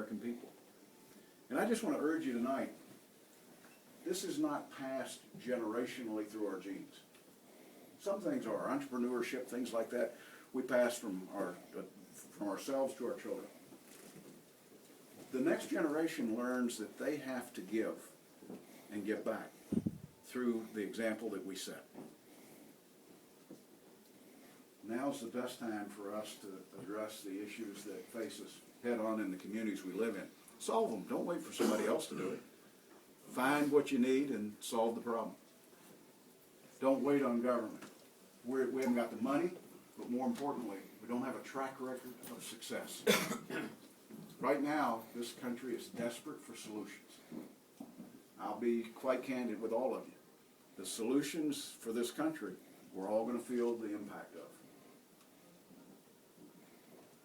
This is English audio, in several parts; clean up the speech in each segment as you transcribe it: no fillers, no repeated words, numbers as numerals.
American people. And I just want to urge you tonight, this is not passed generationally through our genes. Some things are, entrepreneurship, things like that, we pass from ourselves to our children. The next generation learns that they have to give and give back through the example that we set. Now's the best time for us to address the issues that face us head on in the communities we live in. Solve them. Don't wait for somebody else to do it. Find what you need and solve the problem. Don't wait on government. We haven't got the money, but more importantly, we don't have a track record of success. Right now, this country is desperate for solutions. I'll be quite candid with all of you. The solutions for this country, we're all going to feel the impact of.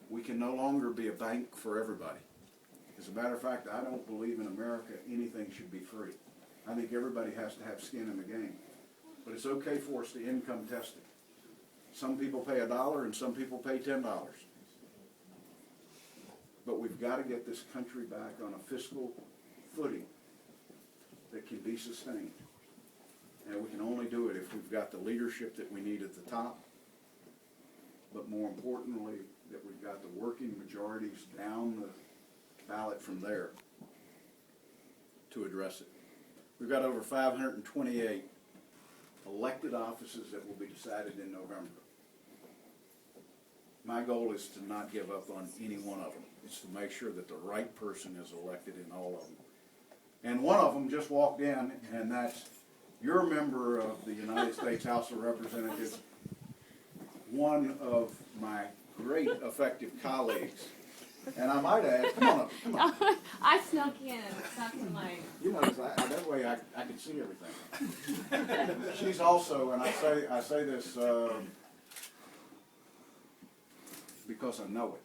We can no longer be a bank for everybody. As a matter of fact, I don't believe in America anything should be free. I think everybody has to have skin in the game. But it's okay for us to income test it. Some people pay $1 and some people pay $10. But we've got to get this country back on a fiscal footing that can be sustained. And we can only do it if we've got the leadership that we need at the top, but more importantly, that we've got the working majorities down the ballot from there to address it. We've got over 528 elected offices that will be decided in November. My goal is to not give up on any one of them. It's to make sure that the right person is elected in all of them. And one of them just walked in, and that's your member of the United States House of Representatives, one of my great effective colleagues. And I might add, come on up, come on. I snuck in my... You know, that way I can see everything. She's also, and I say this because I know it,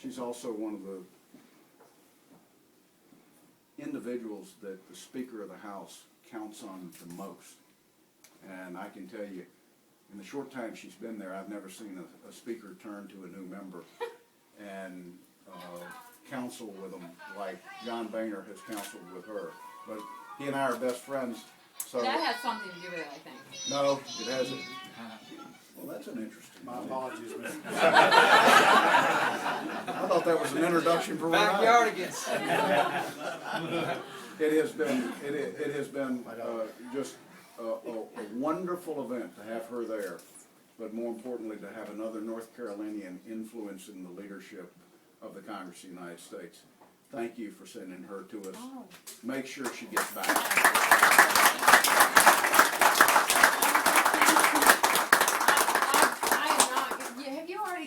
she's also one of the individuals that the Speaker of the House counts on the most. And I can tell you, in the short time she's been there, I've never seen a speaker turn to a new member and counsel with them like John Boehner has counseled with her. But he and I are best friends. So that has something to do with it, I think. No, it hasn't. Well, that's an interesting. My apologies, Mr. I thought that was an introduction for Backyardigans. It has been just a wonderful event to have her there, but more importantly to have another North Carolinian influence in the leadership of the Congress of the United States. Thank you for sending her to us. Oh. Make sure she gets back.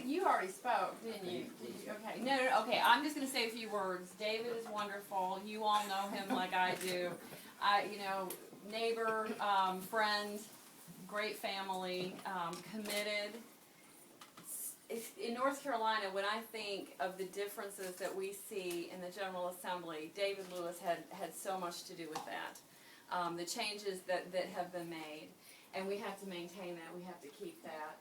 You already spoke, didn't you? Okay. No, okay. I'm just going to say a few words. David is wonderful. You all know him like I do. Neighbor, friend, great family, committed. In North Carolina, when I think of the differences that we see in the General Assembly, David Lewis had so much to do with that. The changes that have been made, and we have to maintain that. We have to keep that.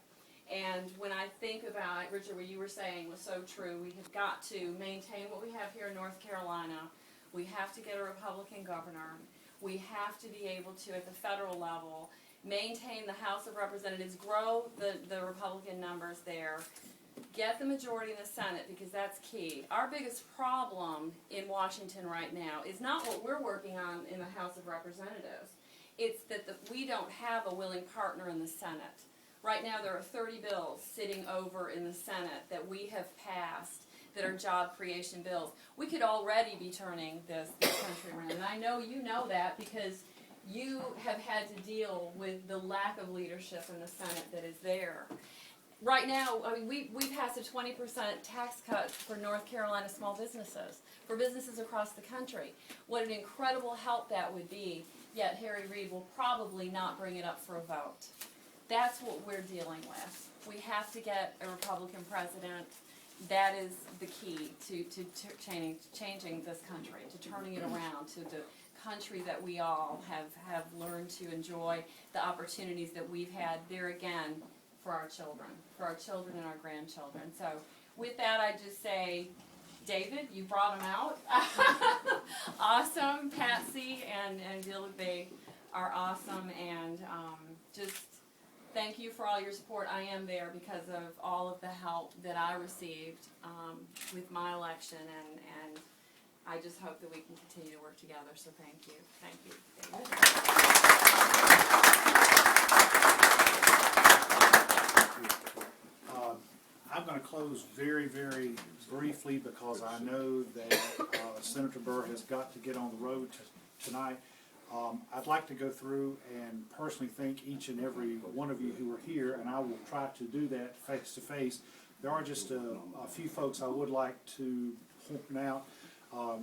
And when I think about, Richard, what you were saying was so true, we have got to maintain what we have here in North Carolina. We have to get a Republican governor. We have to be able to, at the federal level, maintain the House of Representatives, grow the Republican numbers there, get the majority in the Senate, because that's key. Our biggest problem in Washington right now is not what we're working on in the House of Representatives. It's that we don't have a willing partner in the Senate. Right now there are 30 bills sitting over in the Senate that we have passed that are job creation bills. We could already be turning this country around, and I know you know that because you have had to deal with the lack of leadership in the Senate that is there. Right now, I mean, we passed a 20% tax cut for North Carolina small businesses, for businesses across the country. What an incredible help that would be, yet Harry Reid will probably not bring it up for a vote. That's what we're dealing with. We have to get a Republican president. That is the key to changing this country, to turning it around to the country that we all have learned to enjoy, the opportunities that we've had there again for our children and our grandchildren. So with that, I just say David, you brought them out. Awesome. Patsy and Dylan, they are awesome, and just thank you for all your support. I am there because of all of the help that I received with my election, and I just hope that we can continue to work together. So thank you. Thank you, David. I'm going to close very, very briefly because I know that Senator Burr has got to get on the road tonight. I'd like to go through and personally thank each and every one of you who are here, and I will try to do that face to face. There are just a few folks I would like to point out.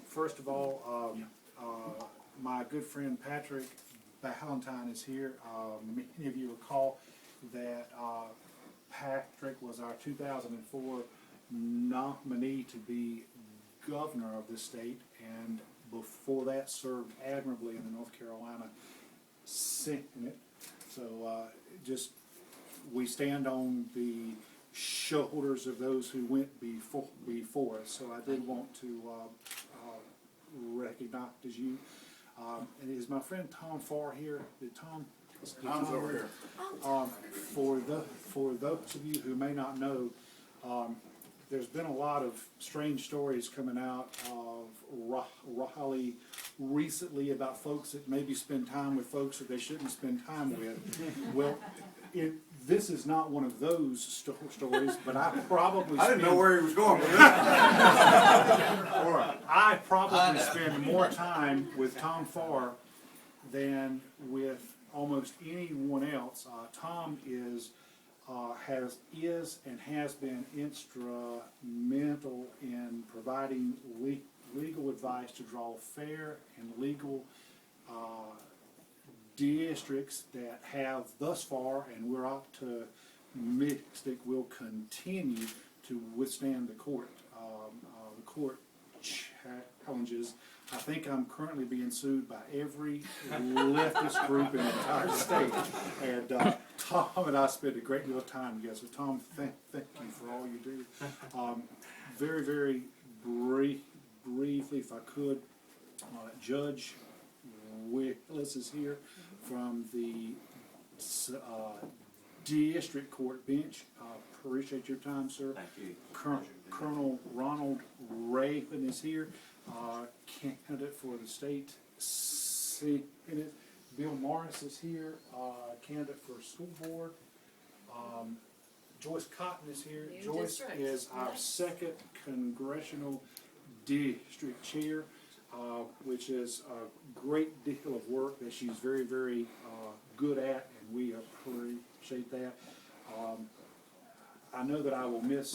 First of all, my good friend Patrick Ballantyne is here. Many of you recall that Patrick was our 2004 nominee to be governor of this state, and before that served admirably in the North Carolina Senate. So just we stand on the shoulders of those who went before us. So I did want to recognize you. And is my friend Tom Farr here? Did Tom? Tom's over here. For those of you who may not know, there's been a lot of strange stories coming out of Raleigh recently about folks that maybe spend time with folks that they shouldn't spend time with. Well, this is not one of those stories, but I didn't know where he was going with this. I probably spend more time with Tom Farr than with almost anyone else. Tom is and has been instrumental in providing legal advice to draw fair and legal districts that have thus far, and we're optimistic will continue to withstand the court. The court challenges. I think I'm currently being sued by every leftist group in the entire state. And Tom and I spend a great deal of time together. So Tom, thank you for all you do. Very, very briefly, if I could, Judge Willis is here from the district court bench. Appreciate your time, sir. Thank you. Colonel Ronald Raven is here, candidate for the state Senate. Bill Morris is here, candidate for school board. Joyce Cotton is here. New Joyce district. is our second congressional district chair, which is a great deal of work that she's very, very good at, and we appreciate that. I know that I will miss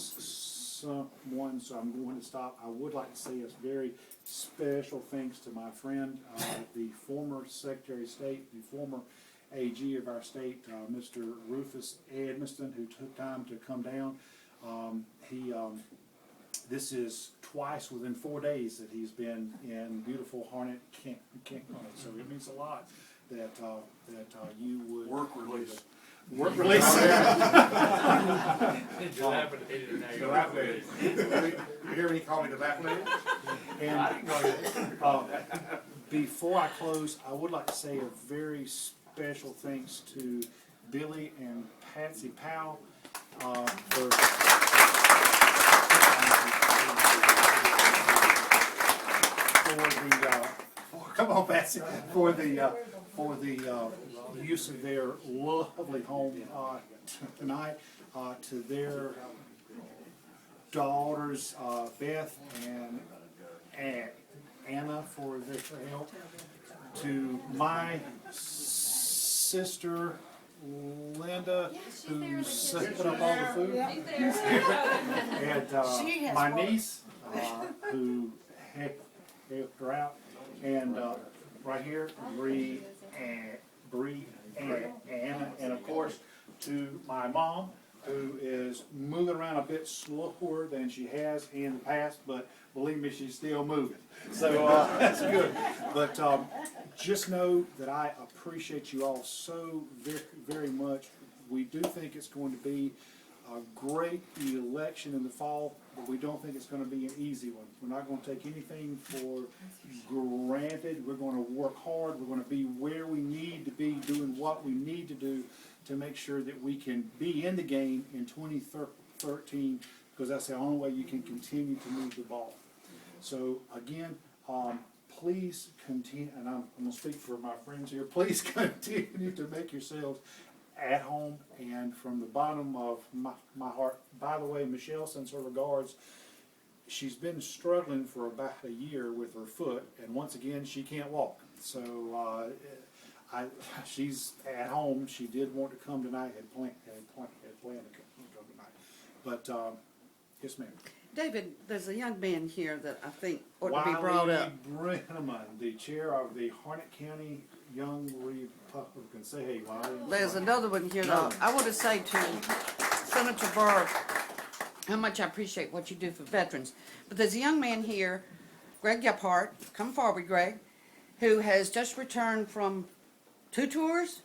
someone, so I'm going to stop. I would like to say a very special thanks to my friend, the former Secretary of State, the former AG of our state, Mr. Rufus Edmiston, who took time to come down. This is twice within 4 days that he's been in beautiful Harnett County, so it means a lot that you would Work release. Work release. You hear me call me the back lady? And before I close, I would like to say a very special thanks to Billy and Patsy Powell for come on, Patsy, for the use of their lovely home tonight, to their daughters Beth and Anna for their help, to my sister Linda, who set up all the food, and my niece who helped her out, and right here Bree and Anna, and of course to my mom, who is moving around a bit slower than she has in the past, but believe me, she's still moving. So that's good. But just know that I appreciate you all so very, very much. We do think it's going to be a great election in the fall, but we don't think it's gonna be an easy one. We're not gonna take anything for granted. We're gonna work hard. We're gonna be where we need to be, doing what we need to do to make sure that we can be in the game in 2013, because that's the only way you can continue to move the ball. So again, please continue, and I'm gonna speak for my friends here, please continue to make yourselves at home. And from the bottom of my heart, by the way, Michelle sends her regards. She's been struggling for about a year with her foot, and once again, she can't walk. So she's at home. She did want to come tonight, had planned to come tonight. But yes, ma'am. David, there's a young man here that I think ought to be brought up. Wiley Brenneman, the chair of the Harnett County Young Republicans. Say hey, Wiley. There's another one here though. I want to say to Senator Burr how much I appreciate what you do for veterans. But there's a young man here, Greg Gephardt, come forward, Greg, who has just returned from 2 tours?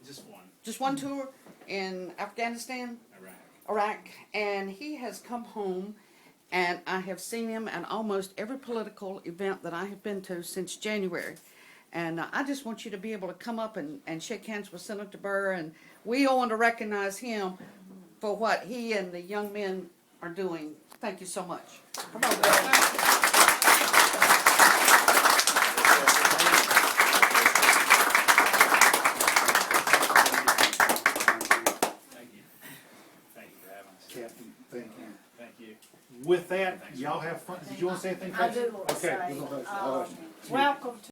Just one. Just one tour in Afghanistan? Iraq. Iraq. And he has come home, and I have seen him at almost every political event that I have been to since January. And I just want you to be able to come up and shake hands with Senator Burr, and we all want to recognize him for what he and the young men are doing. Thank you so much. Come on, Burr. Captain, thank you. Thank you. With that, y'all have fun. Did you want to say anything? I do want to Okay. say, We're gonna- welcome to